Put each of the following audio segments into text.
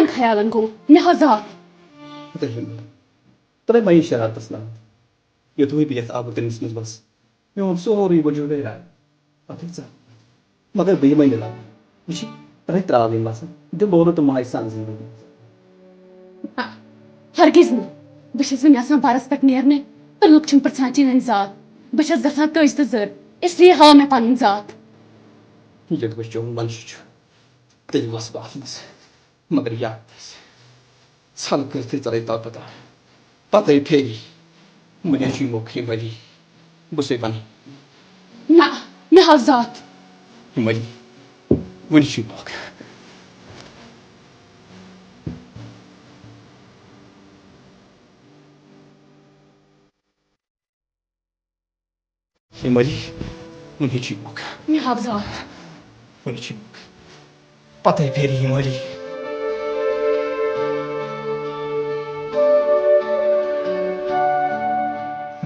तमन ख्यालन गो मे हजार तरे मैं शरारत असला ये तो ही भी अब तनिस में बस मैं हम सोरी बजो ले रहा अतिसा मगर भी मैं ला इसी तरे त्राविंग बस दे बोलो तो माई सांस हरगिज बस वन बारस पे नेरने तो लुक पृछान चीन जात बस गसान तज तो जर इसलिए हाव मे पन जात ये तो बच्चों मन तेल बस बात मगर याद सान करते चले पता पता ही फेगी मुझे चीमो हिमली बुसे बनी ना मे हाव जात हिमली वनी चीमो हिमली वनी चीमो मे हाव जात वनी चीमो पता ही फेरी हिमली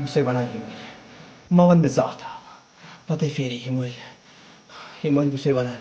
से बना हिमल मवन में जाता पता ही फेरी हिमल हिमल उसे बना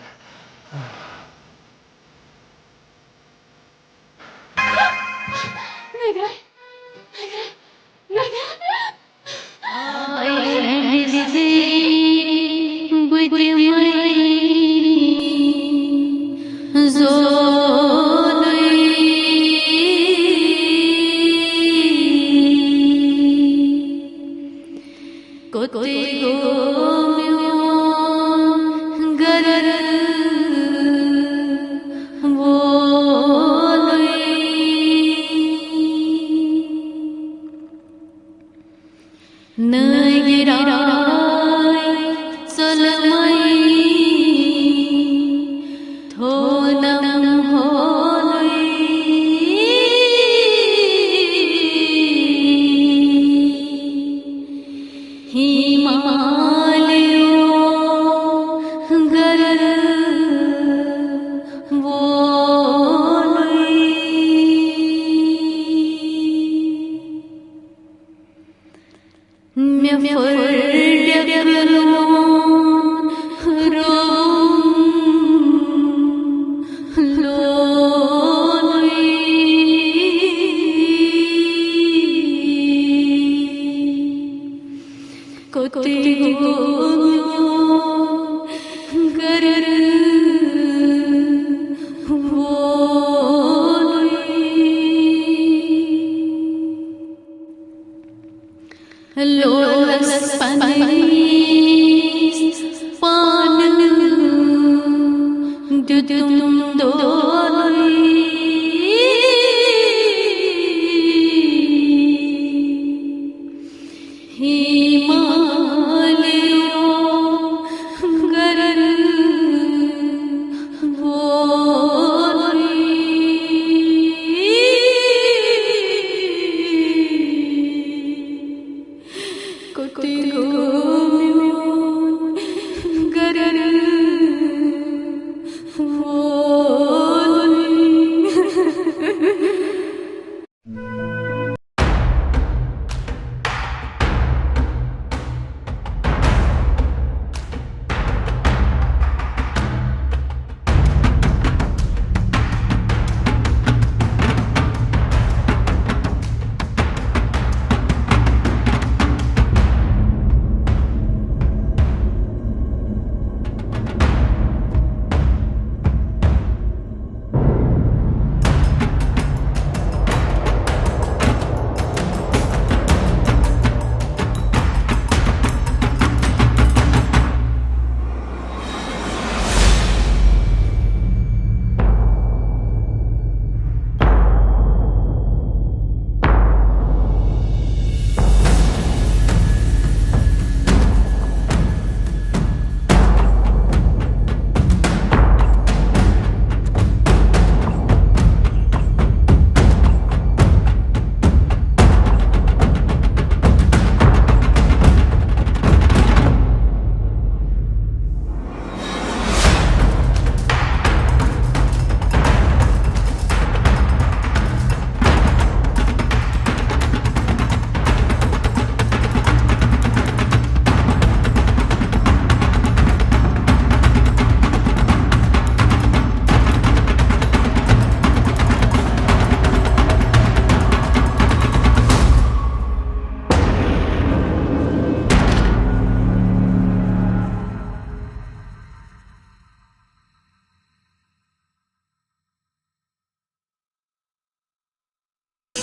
Oh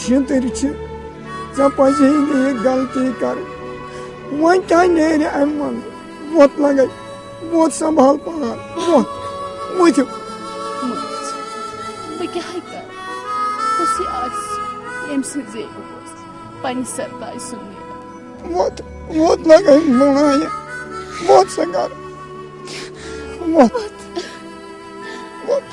शितर े पजे ये गलती कर वो क्या नेर अम मन वोत लगे वोत संभाल पान वोत मुझ बह क्या कर सरताज सुन वोत वोत लगे मुनाय वोत सगर वोत वोत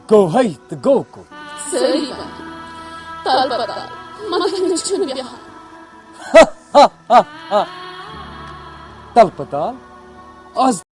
Go hey the go go. Sari tal pata makan chun biha. Tal patal az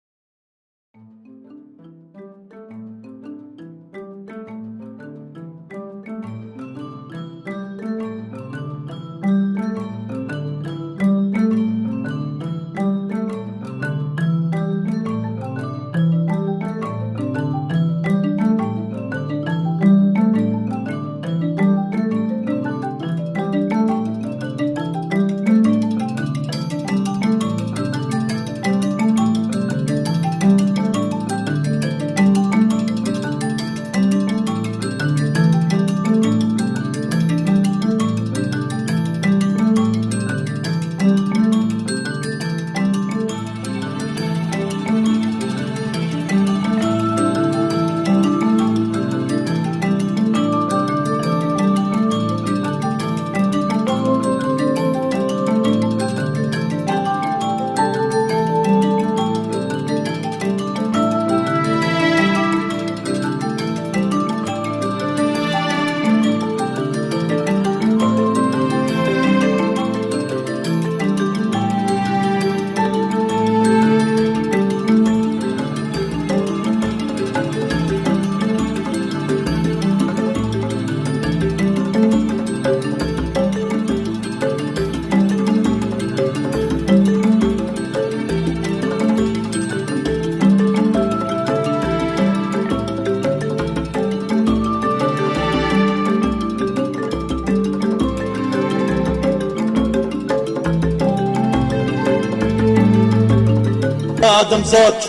आदमजात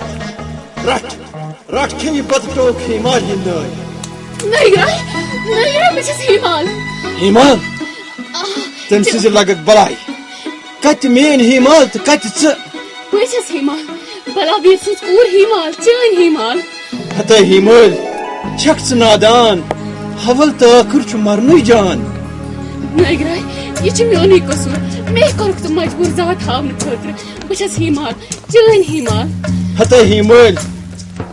रट रट खेमी पत टोक हिमाल हिंदय नहीं बस हिमाल हिमाल तम सिज लगत बलाई कत मेन हिमाल तो कत च बस हिमाल बलावीर सिंह कूर हिमाल चन हिमाल हत हिमाल छक नादान हवल तखर छु मरनु जान नागराय ये मोनी कसूर मे कोरक तुम मजबूर जात हावन खतर बस हिमाल चन हिमाल हत हिमाल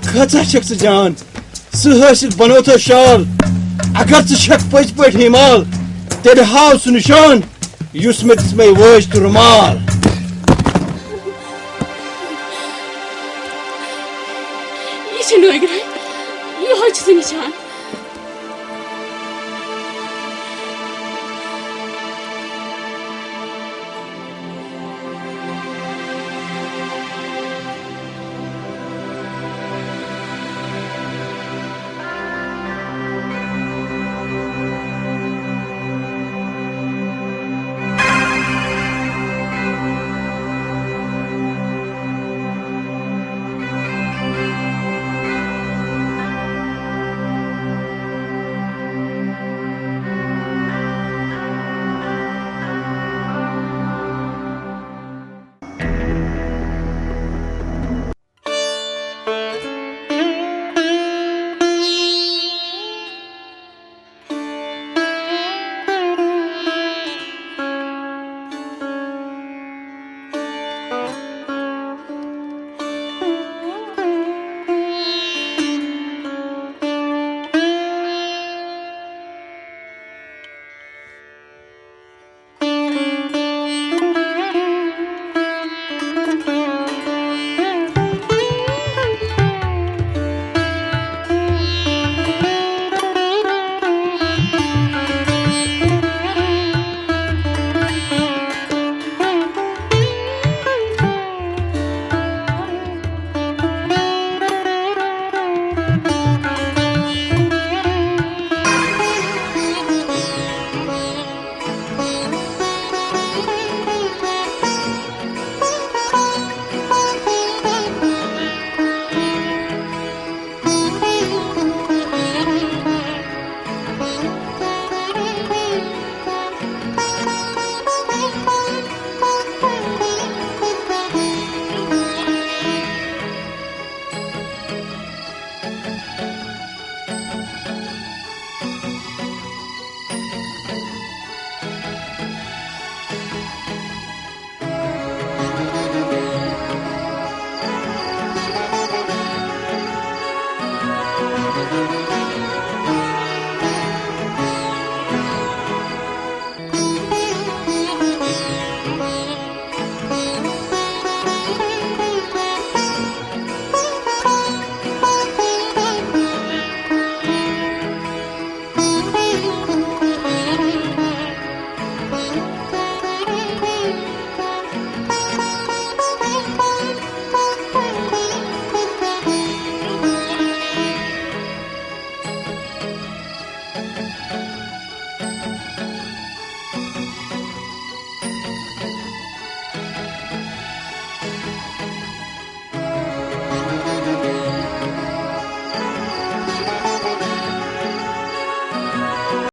खचा छक जान सह बनो तो शाल अगर छक पज पे हिमाल तेरे हाव सह निशान युस मे दिस मे वज तो रुमाल ये नागराय ये निशान